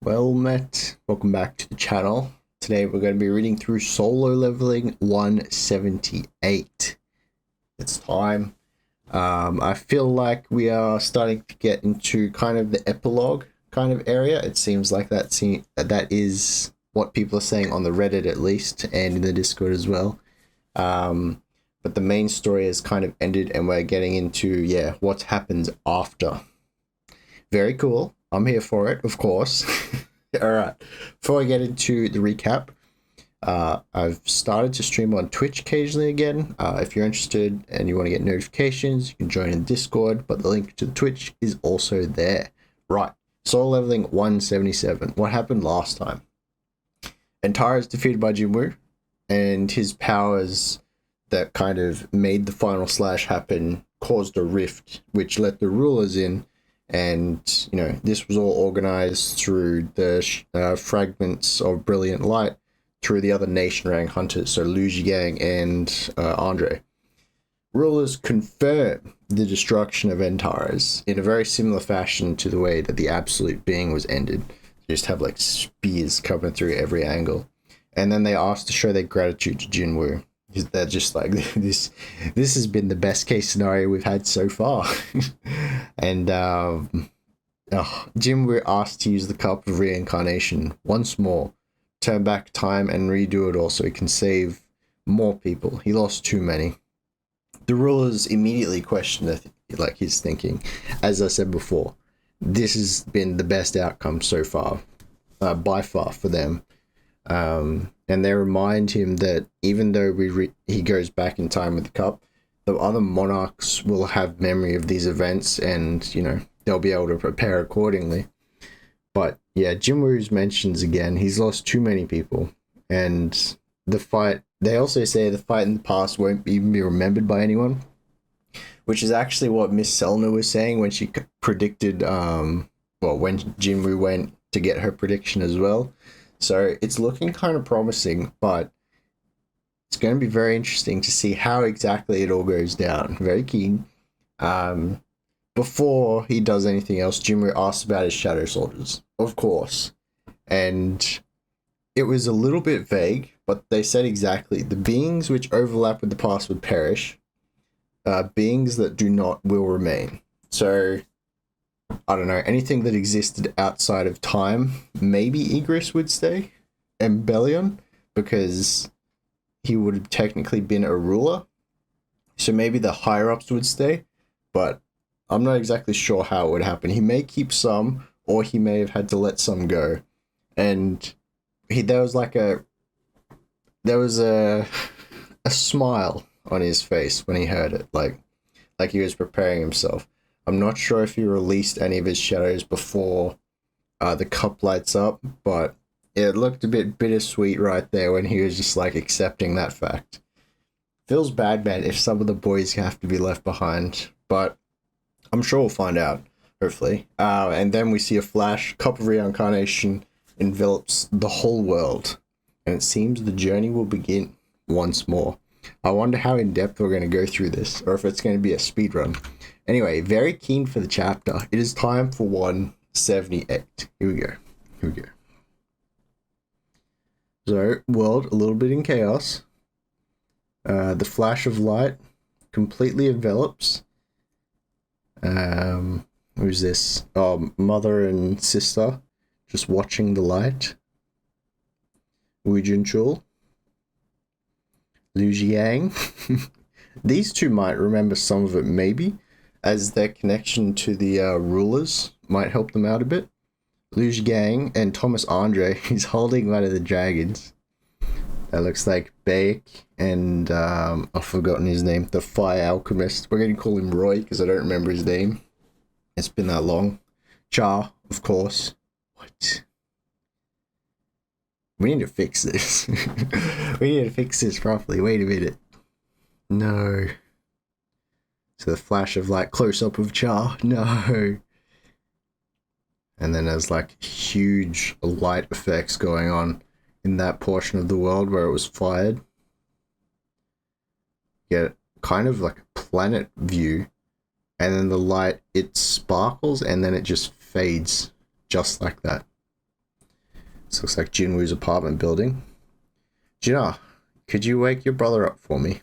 Well met. Welcome back to the channel. Today we're going to be reading through Solo Leveling 178. It's time. I feel like we are starting to get into kind of the epilogue kind of area. It seems like that is what people are saying on the Reddit at least, and in the Discord as well. But the main story has kind of ended and we're getting into, what happens after. Very cool. I'm here for it, of course. All right. Before I get into the recap, I've started to stream on Twitch occasionally again. If you're interested and you want to get notifications, you can join in Discord, but the link to the Twitch is also there. Right. Soul leveling 177. What happened last time? Antara is defeated by Jin-Woo, and his powers that kind of made the final slash happen caused a rift, which let the rulers in. And, this was all organized through the fragments of brilliant light through the other nation rank hunters, so Liu Jiang and Andre. Rulers confirm the destruction of Antares in a very similar fashion to the way that the Absolute Being was ended. They just have, spears coming through every angle. And then they ask to show their gratitude to Jin-Woo. They're just like, this has been the best case scenario we've had so far. And Jin-Woo asked to use the Cup of Reincarnation once more, turn back time and redo it all so he can save more people. He lost too many. The rulers immediately questioned his thinking. As I said before, this has been the best outcome so far, by far for them. And they remind him that even though he goes back in time with the cup, the other monarchs will have memory of these events and, they'll be able to prepare accordingly. But yeah, Jin-Woo's mentions again, he's lost too many people. And the fight, they also say the fight in the past won't even be remembered by anyone, which is actually what Miss Selna was saying when she predicted, when Jin-Woo went to get her prediction as well. So it's looking kind of promising, but it's going to be very interesting to see how exactly it all goes down. Very keen. Before he does anything else, Jin-Woo asks about his shadow soldiers, of course. And it was a little bit vague, but they said exactly the beings which overlap with the past would perish. Beings that do not will remain. So I don't know, anything that existed outside of time, maybe Igris would stay, and Bellion, because he would have technically been a ruler. So maybe the higher-ups would stay, but I'm not exactly sure how it would happen. He may keep some, or he may have had to let some go. And there was a smile on his face when he heard it, like he was preparing himself. I'm not sure if he released any of his shadows before the cup lights up, but it looked a bit bittersweet right there when he was just accepting that fact. Feels bad, man, if some of the boys have to be left behind, but I'm sure we'll find out, hopefully. And then we see a flash. Cup of Reincarnation envelops the whole world, and it seems the journey will begin once more. I wonder how in-depth we're going to go through this, or if it's going to be a speed run. Anyway, very keen for the chapter. It is time for 178. Here we go. So, world a little bit in chaos. The flash of light completely envelops. Who's this? Oh, mother and sister just watching the light. Wu Junchul. Liu Jiang. These two might remember some of it, maybe, as their connection to the rulers might help them out a bit. Liu Jiang and Thomas Andre, he's holding one of the dragons. That looks like Baek and I've forgotten his name, the Fire Alchemist. We're going to call him Roy because I don't remember his name. It's been that long. Cha, of course. What? We need to fix this. We need to fix this properly. Wait a minute. No. So the flash of light, close up of Cha. No. And then there's huge light effects going on in that portion of the world where it was fired. Get kind of like a planet view. And then the light, it sparkles and then it just fades just like that. This looks like Jin-Woo's apartment building. Jinna, could you wake your brother up for me?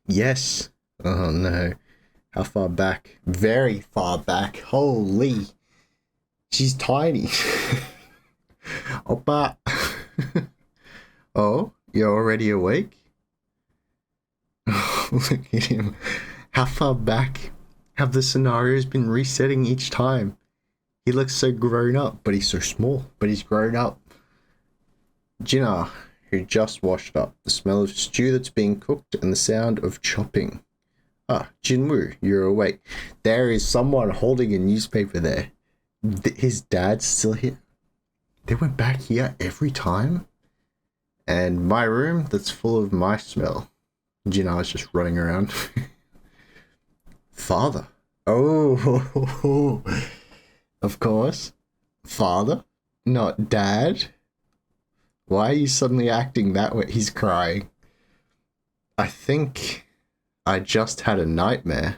Yes. Oh no. How far back? Very far back. Holy. She's tiny. Oppa. Oh, you're already awake? Look at him. How far back have the scenarios been resetting each time? He looks so grown up, but he's so small. But he's grown up. Jinna, who just washed up. The smell of stew that's being cooked and the sound of chopping. Ah, Jin-Woo, you're awake. There is someone holding a newspaper there. His dad's still here. They went back here every time. And my room that's full of my smell. Jinna's just running around. Father. Oh, of course. Father, not dad. Why are you suddenly acting that way? He's crying. I think I just had a nightmare.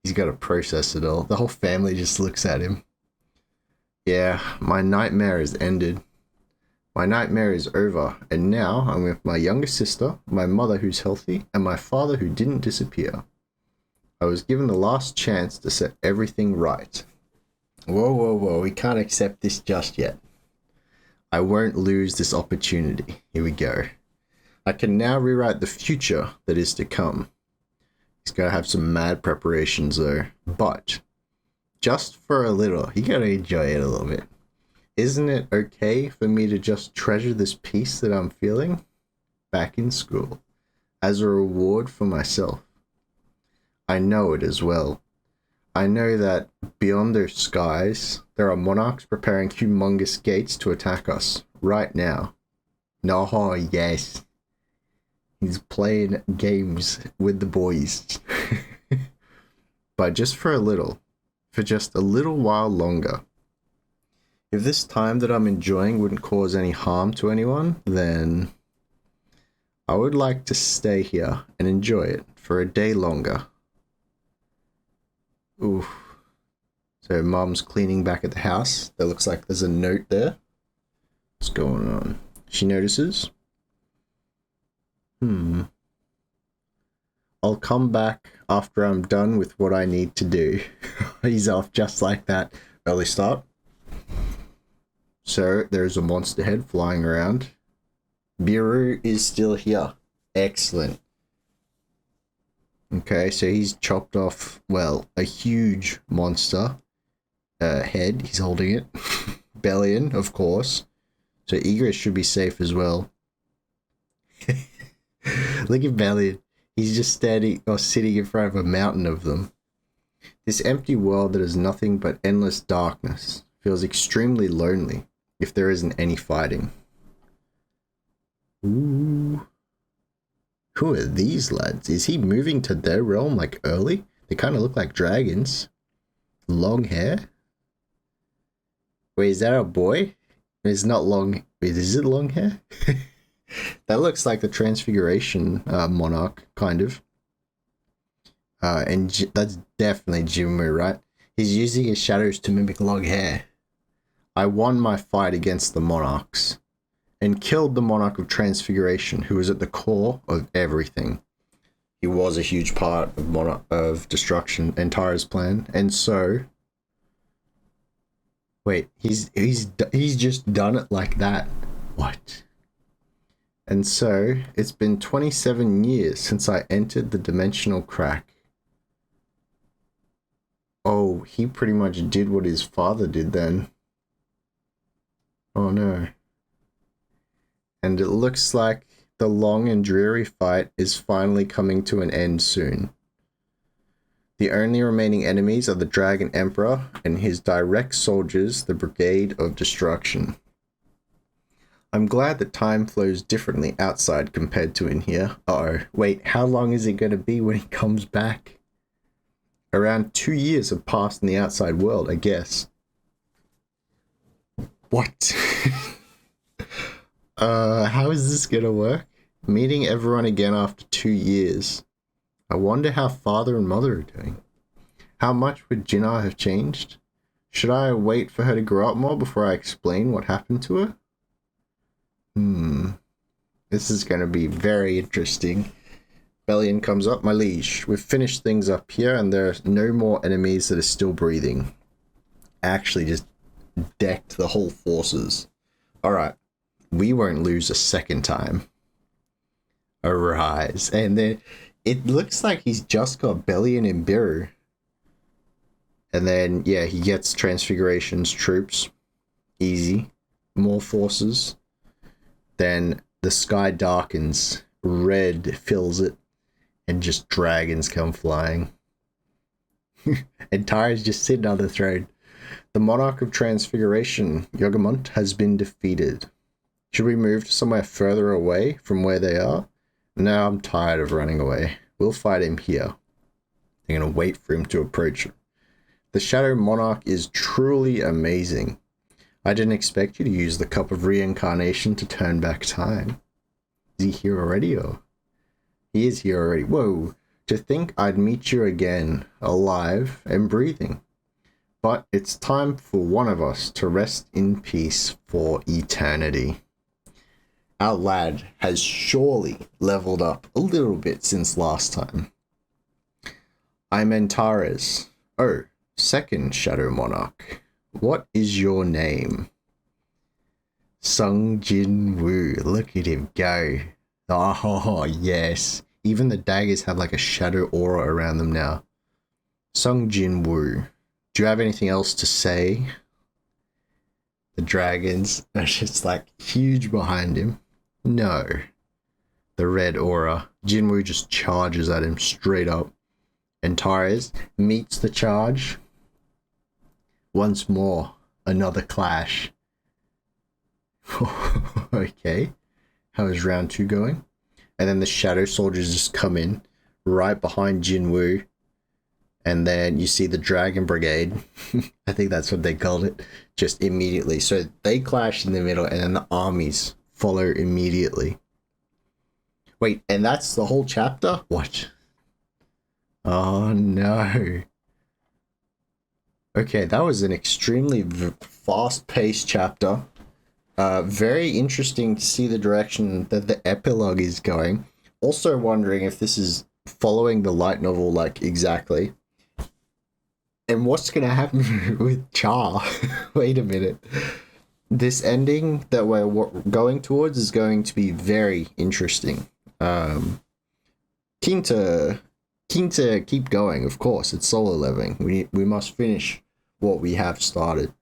He's got to process it all. The whole family just looks at him. Yeah, my nightmare has ended. My nightmare is over, and now I'm with my younger sister, my mother who's healthy, and my father who didn't disappear. I was given the last chance to set everything right. Whoa, we can't accept this just yet. I won't lose this opportunity. Here we go. I can now rewrite the future that is to come. He's got to have some mad preparations though, but just for a little, you got to enjoy it a little bit. Isn't it okay for me to just treasure this peace that I'm feeling back in school as a reward for myself? I know it as well. I know that beyond those skies, there are monarchs preparing humongous gates to attack us right now. No, yes. He's playing games with the boys. But just for a little, for just a little while longer. If this time that I'm enjoying wouldn't cause any harm to anyone, then I would like to stay here and enjoy it for a day longer. Ooh. So Mom's cleaning back at the house. There looks like there's a note there. What's going on? She notices. I'll come back after I'm done with what I need to do. He's off just like that. Early start. So there's a monster head flying around. Biru is still here. Excellent. Okay, so he's chopped off, well, a huge monster head. He's holding it. Bellion, of course. So Egress should be safe as well. Look at Bellion. He's just standing or sitting in front of a mountain of them. This empty world that is nothing but endless darkness feels extremely lonely if there isn't any fighting. Ooh. Who are these lads? Is he moving to their realm like early? They kind of look like dragons. Long hair? Wait, is that a boy? It's not long. Wait, is it long hair? That looks like the Transfiguration monarch, kind of. And that's definitely Jin-Woo, right? He's using his shadows to mimic long hair. I won my fight against the monarchs and killed the monarch of Transfiguration, who was at the core of everything. He was a huge part of destruction and Tara's plan, and so wait, he's just done it like that. What? And so it's been 27 years since I entered the dimensional crack. Oh, he pretty much did what his father did then. Oh no. And it looks like the long and dreary fight is finally coming to an end soon. The only remaining enemies are the Dragon Emperor and his direct soldiers, the Brigade of Destruction. I'm glad that time flows differently outside compared to in here. Uh-oh. Wait, how long is it going to be when he comes back? Around 2 years have passed in the outside world, I guess. What? How is this gonna work? Meeting everyone again after 2 years. I wonder how father and mother are doing. How much would Jinna have changed? Should I wait for her to grow up more before I explain what happened to her? This is going to be very interesting. Bellion comes up. My liege, we've finished things up here and there are no more enemies that are still breathing. Actually just decked the whole forces. Alright. We won't lose a second time. Arise. And then it looks like he's just got Bellion and Biru. And then, yeah, he gets Transfiguration's troops. Easy. More forces. Then the sky darkens. Red fills it. And just dragons come flying. And Tyra's just sitting on the throne. The Monarch of Transfiguration, Yogamont, has been defeated. Should we move to somewhere further away from where they are? No, I'm tired of running away. We'll fight him here. I'm going to wait for him to approach him. The Shadow Monarch is truly amazing. I didn't expect you to use the Cup of Reincarnation to turn back time. Is he here already? Or? He is here already. Whoa. To think I'd meet you again, alive and breathing. But it's time for one of us to rest in peace for eternity. Our lad has surely leveled up a little bit since last time. I'm Antares. Oh, second Shadow Monarch. What is your name? Sung Jin-Woo. Look at him go. Oh, yes. Even the daggers have like a shadow aura around them now. Sung Jin-Woo. Do you have anything else to say? The dragons are just like huge behind him. No. The red aura. Jinwoo just charges at him straight up. Antares meets the charge. Once more, another clash. Okay. How is round 2 going? And then the shadow soldiers just come in right behind Jinwoo. And then you see the Dragon Brigade. I think that's what they called it. Just immediately. So they clash in the middle and then the armies follow immediately. Wait, and that's the whole chapter? What? Oh no. Okay, that was an extremely fast-paced chapter. Very interesting to see the direction that the epilogue is going. Also wondering if this is following the light novel like exactly. And what's going to happen with Char? Wait a minute. This ending that we're going towards is going to be very interesting. Keen to keep going, of course. It's solo leveling. We must finish what we have started.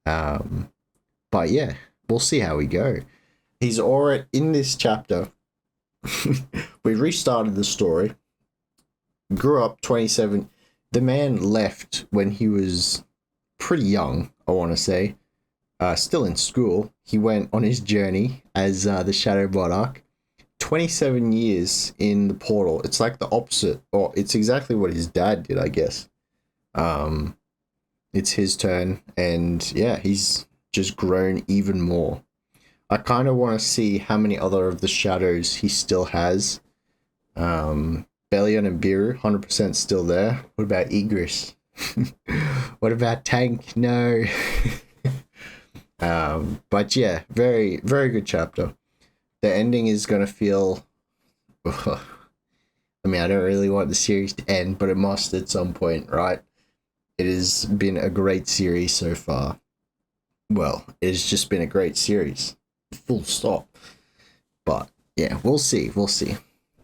But yeah, we'll see how we go. He's already in this chapter. We restarted the story. Grew up 27. The man left when he was pretty young, I want to say. Still in school. He went on his journey as the Shadow Monarch. 27 years in the portal. It's like the opposite, or it's exactly what his dad did, I guess. It's his turn, and yeah, he's just grown even more. I kind of want to see how many other of the shadows he still has. Bellion and Biru, 100% still there. What about Igris? What about Tank? No. But yeah, very, very good chapter. The ending is going to feel... I mean, I don't really want the series to end, but it must at some point, right? It has been a great series so far. Well, it has just been a great series. Full stop. But yeah, we'll see. We'll see.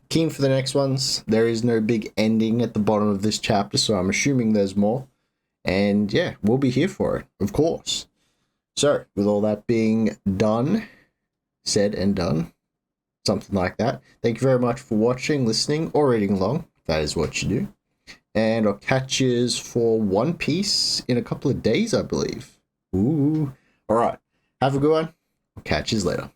Keen for the next ones. There is no big ending at the bottom of this chapter, so I'm assuming there's more. And yeah, we'll be here for it, of course. So, with all that being done, said and done, something like that. Thank you very much for watching, listening, or reading along. That is what you do. And I'll catch yous for One Piece in a couple of days, I believe. Ooh. Alright. Have a good one. I'll catch yous later.